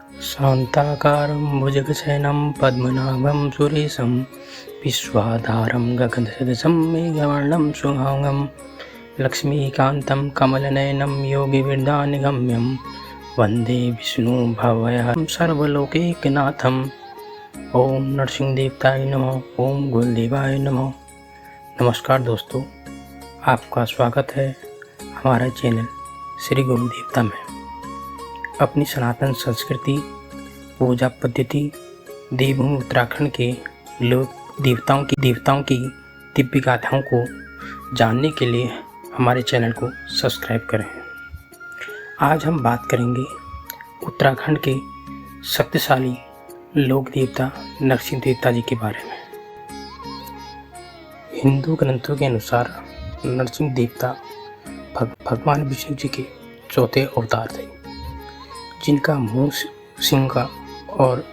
शान्ताकारं भुजगशयनं पद्मनाभं सुरेशं विश्वाधारं गगनसदृशं मेघवर्णं शुभांगं लक्ष्मीकान्तं कमलनयनं योगिविरदानगम्यं वन्दे विष्णुभवयहं सर्वलोकैकनाथम्। ओम नरसिंहदेवताय नमः। ओम गुरुदेवाय नमः। नमस्कार दोस्तों, आपका स्वागत है हमारे चैनल श्री गुरुदेवता में। अपनी सनातन संस्कृति, पूजा पद्धति, देवभूमि उत्तराखंड के लोक देवताओं की दिव्य गाथाओं को जानने के लिए हमारे चैनल को सब्सक्राइब करें। आज हम बात करेंगे उत्तराखंड के शक्तिशाली लोक देवता नरसिंह देवता जी के बारे में। हिंदू ग्रंथों के अनुसार नरसिंह देवता भगवान विष्णु जी के चौथे अवतार थे, जिनका मुंह सिंह का और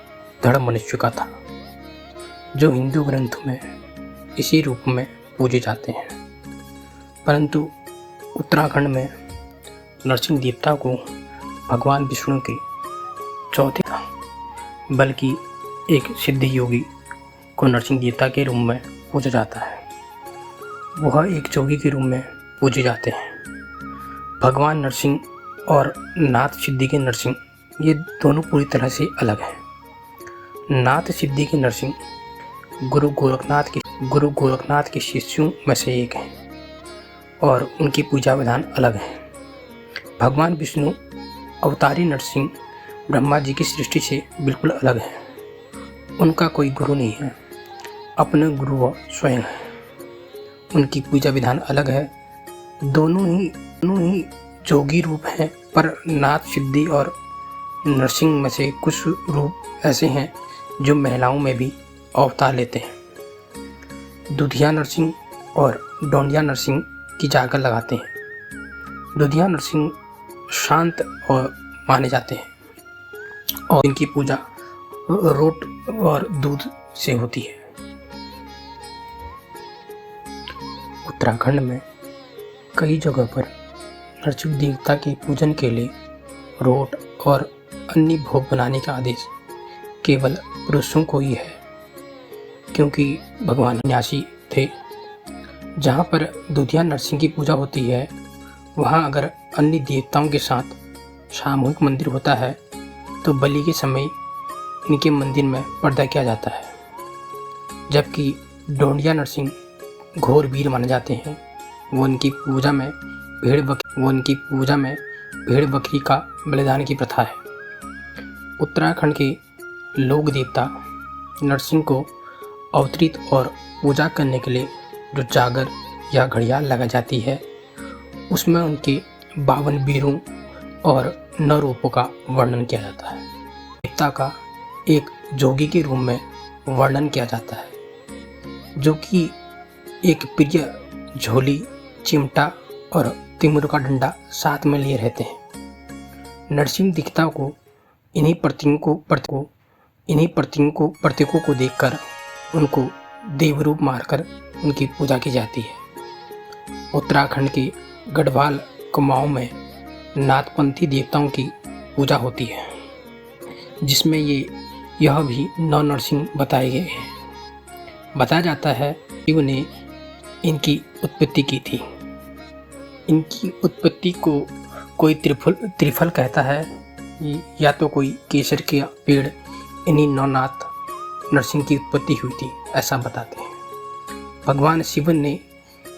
धड़ मनुष्य का था, जो हिंदू ग्रंथों में इसी रूप में पूजे जाते हैं। परंतु उत्तराखंड में नरसिंह देवता को भगवान विष्णु के चौथे था, बल्कि एक सिद्ध योगी को नरसिंह देवता के रूप में पूजा जाता है। वह एक जोगी के रूप में पूजे जाते हैं। भगवान नरसिंह और नाथ सिद्धि के नरसिंह, ये दोनों पूरी तरह से अलग हैं। नाथ सिद्धि के नरसिंह गुरु गोरखनाथ के शिष्यों में से एक हैं और उनकी पूजा विधान अलग है। भगवान विष्णु अवतारी नरसिंह ब्रह्मा जी की सृष्टि से बिल्कुल अलग है। उनका कोई गुरु नहीं है, अपने गुरु वह स्वयं है। उनकी पूजा विधान अलग है। दोनों ही जोगी रूप हैं, पर नाथ सिद्धि और नरसिंह में से कुछ रूप ऐसे हैं जो महिलाओं में भी अवतार लेते हैं। दुधिया नरसिंह और डोंडिया नरसिंह की जागर लगाते हैं। दुधिया नरसिंह शांत और माने जाते हैं और इनकी पूजा रोट और दूध से होती है। उत्तराखंड में कई जगह पर नरसिंह देवता के पूजन के लिए रोट और अन्य भोग बनाने का आदेश केवल पुरुषों को ही है, क्योंकि भगवान सन्यासी थे। जहाँ पर दुधिया नरसिंह की पूजा होती है, वहाँ अगर अन्य देवताओं के साथ सामूहिक मंदिर होता है तो बलि के समय इनके मंदिर में पर्दा किया जाता है। जबकि डोंडिया नरसिंह घोर वीर माने जाते हैं। वो उनकी पूजा में भेड़ बकरी का बलिदान की प्रथा है। उत्तराखंड के लोक देवता नरसिंह को अवतरित और पूजा करने के लिए जो जागर या घड़ियाल लगाई जाती है, उसमें उनके 52 वीरों और 9 रूपों का वर्णन किया जाता है। देवता का एक जोगी के रूप में वर्णन किया जाता है, जो कि एक प्रिय झोली, चिमटा और तिमुर का डंडा साथ में लिए रहते हैं। नरसिंह देवता को इन्हीं प्रतीकों को देखकर उनको देवरूप मारकर उनकी पूजा की जाती है। उत्तराखंड के गढ़वाल कुमाऊं में नाथपंथी देवताओं की पूजा होती है, जिसमें यह भी 9 नरसिंह बताए गए हैं। बताया जाता है कि उन्हें इनकी उत्पत्ति की थी। इनकी उत्पत्ति को कोई त्रिफल कहता है, या तो कोई केसर के पेड़ इन्हीं 9 नाथ नरसिंह की उत्पत्ति हुई थी, ऐसा बताते हैं। भगवान शिव ने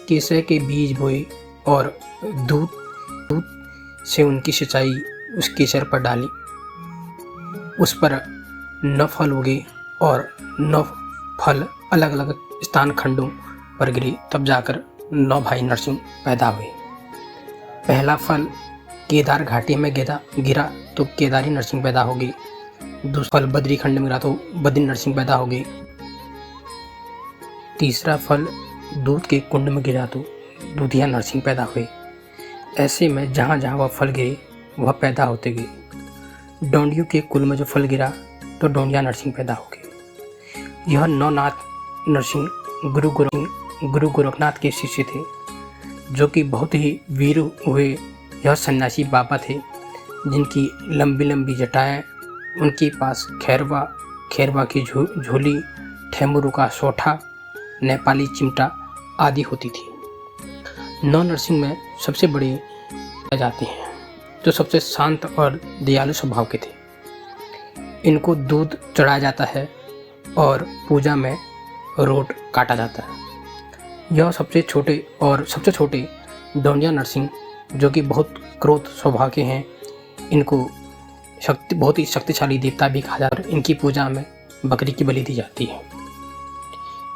केसर के बीज बोए और दूध से उनकी सिंचाई उस केसर पर डाली। उस पर 9 फल उगे और 9 फल अलग अलग स्थान खंडों पर गिरे, तब जाकर 9 भाई नरसिंह पैदा हुए। पहला फल केदार घाटी में गिरा तो केदारी नरसिंह पैदा हो गई। दूसरा फल बद्री खंड में गिरा तो बद्री नरसिंह पैदा हो गई। तीसरा फल दूध के कुंड में गिरा तो दूधिया नरसिंह पैदा हुए। ऐसे में जहाँ जहाँ वह फल गिरे वह पैदा होते गए। डोंडियों के कुल में जो फल गिरा तो डोंडिया नरसिंह पैदा हो गए। यह 9 नाथ नरसिंह गुरु गोरखनाथ के शिष्य थे, जो कि बहुत ही वीर हुए। यह सन्यासी बाबा थे, जिनकी लंबी लंबी जटाएं उनके पास खैरवा की झोली, ठेमुरू का सोठा, नेपाली चिमटा आदि होती थी। नौ नरसिंह में सबसे बड़े जाते हैं जो सबसे शांत और दयालु स्वभाव के थे। इनको दूध चढ़ाया जाता है और पूजा में रोट काटा जाता है। यह सबसे छोटे डोंडिया नरसिंह जो कि बहुत क्रोध स्वभाव के हैं, इनको बहुत ही शक्तिशाली देवता भी कहा जाता है। इनकी पूजा में बकरी की बलि दी जाती है।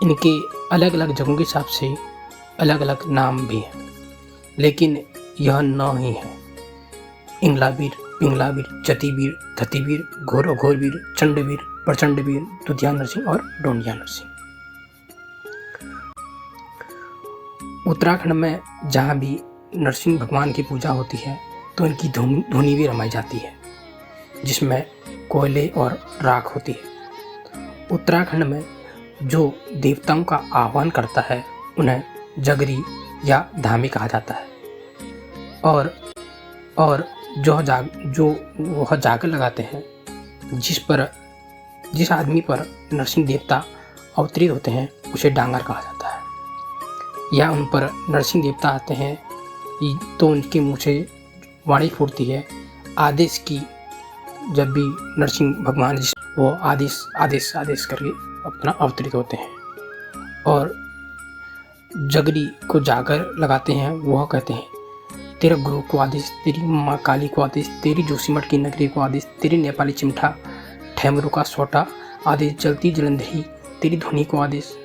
इनके अलग अलग जगहों के हिसाब से अलग अलग नाम भी हैं, लेकिन यह 9 ही है: इंगलावीर, पिंगलावीर, जतिवीर, धतिवीर, घोरवीर, चंडवीर, प्रचंडवीर, दुधिया नरसिंह और डोंडिया नरसिंह। उत्तराखंड में जहाँ भी नरसिंह भगवान की पूजा होती है तो इनकी धुनी भी रमाई जाती है, जिसमें कोयले और राख होती है। उत्तराखंड में जो देवताओं का आह्वान करता है उन्हें जगरी या धामी कहा जाता है। और जो वह जागर लगाते हैं, जिस आदमी पर नरसिंह देवता अवतरित होते हैं, उसे डांगर कहा जाता है। या उन पर नरसिंह देवता आते हैं तो उनके मुँह से वाणी फूटती है आदेश की। जब भी नरसिंह भगवान वो आदेश करके अपना अवतरित होते हैं। और जगरी को जाकर लगाते हैं, वह कहते हैं तेरे गुरु को आदेश, तेरी माँ काली को आदेश, तेरी जोशीमठ की नगरी को आदेश, तेरी नेपाली चिमटा, ठेमरू का सोटा आदेश, जलती जलंधरी तेरी धुनी को आदेश।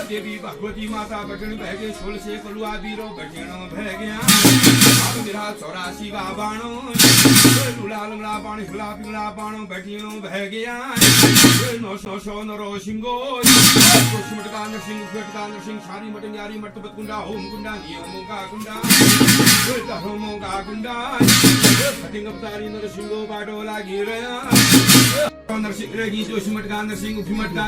देवी भगवती माता बटन बहगे छोल से कलुआ बीरो बटेणो बह गया अब मेरा 84 का बाणो लुला लुला पानी हुला पिला बाणो बटेणो बह गया 900 नरो सिंगो मटका नरसिंह फटका नरसिंह सारी मटन यारी मट बतकुंडा होम कुंडा नियमों का कुंडा होमों का कुंडा फटिंग अवतारी नरसिंहो बाडो लागी रया नरसिंह रगी जोशी मटका नरसिंह उठी मटका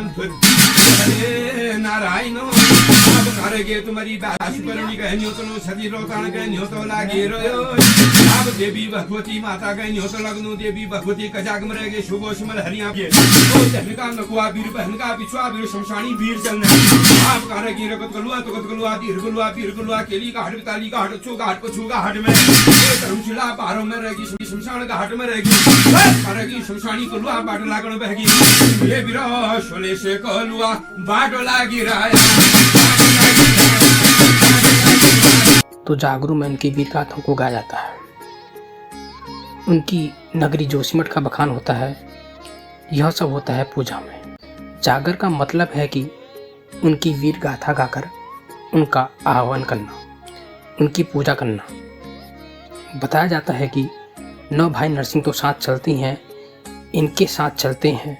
नारायण अब करेगे तुम्हारी बास परणी कहनियो तो सदी रोतान कहनियो तो लागे रोयो अब देवी भगवती माता कहनियो तो लगनो देवी भगवती कजाग में रहेगे शुभो सिमल हरिया के ओ जहन का नकुआ वीर बहन का पिछवा वीर शमशानी वीर चलने आप करेगी रगत गलुआ तो गत गलुआ वीर गलुआ केली का हट ताली का हट छू का हट पछू का हट में धर्मशिला पारों में रहेगी शमशान का हट में रहेगी करेगी शमशानी गलुआ बाट लागण बहगी ये वीर शोले से गलुआ बाट लागी राया। तो जागरू में उनकी वीर गाथाओं को गाया जाता है। उनकी नगरी जोशीमठ का बखान होता है। यह सब होता है पूजा में। जागर का मतलब है कि उनकी वीर गाथा गाकर उनका आह्वान करना, उनकी पूजा करना। बताया जाता है कि 9 भाई नरसिंह तो साथ चलती हैं, इनके साथ चलते हैं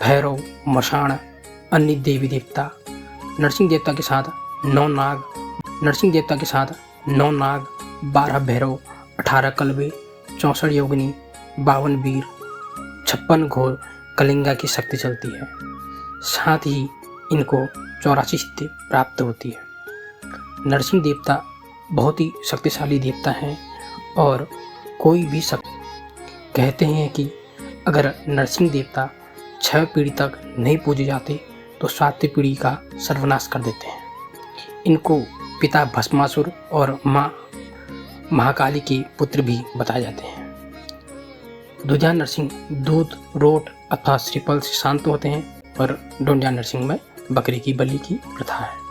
भैरव, मशाण, अन्य देवी देवता। नरसिंह देवता के साथ 9 नाग, नरसिंह देवता के साथ 9 नाग, 12 भैरव, 18 कलबे, 64 योगिनी, 52 वीर, 56 घोर कलिंगा की शक्ति चलती है। साथ ही इनको 84 सिद्धि प्राप्त होती है। नरसिंह देवता बहुत ही शक्तिशाली देवता हैं और कोई भी कहते हैं कि अगर नरसिंह देवता 6 पीढ़ी तक नहीं पूजे जाते तो 7वीं पीढ़ी का सर्वनाश कर देते हैं। इनको पिता भस्मासुर और माँ महाकाली के पुत्र भी बताए जाते हैं। दुधिया नरसिंह दूध, रोट अथवा श्रीफल से शांत होते हैं और डोंडिया नरसिंह में बकरी की बलि की प्रथा है।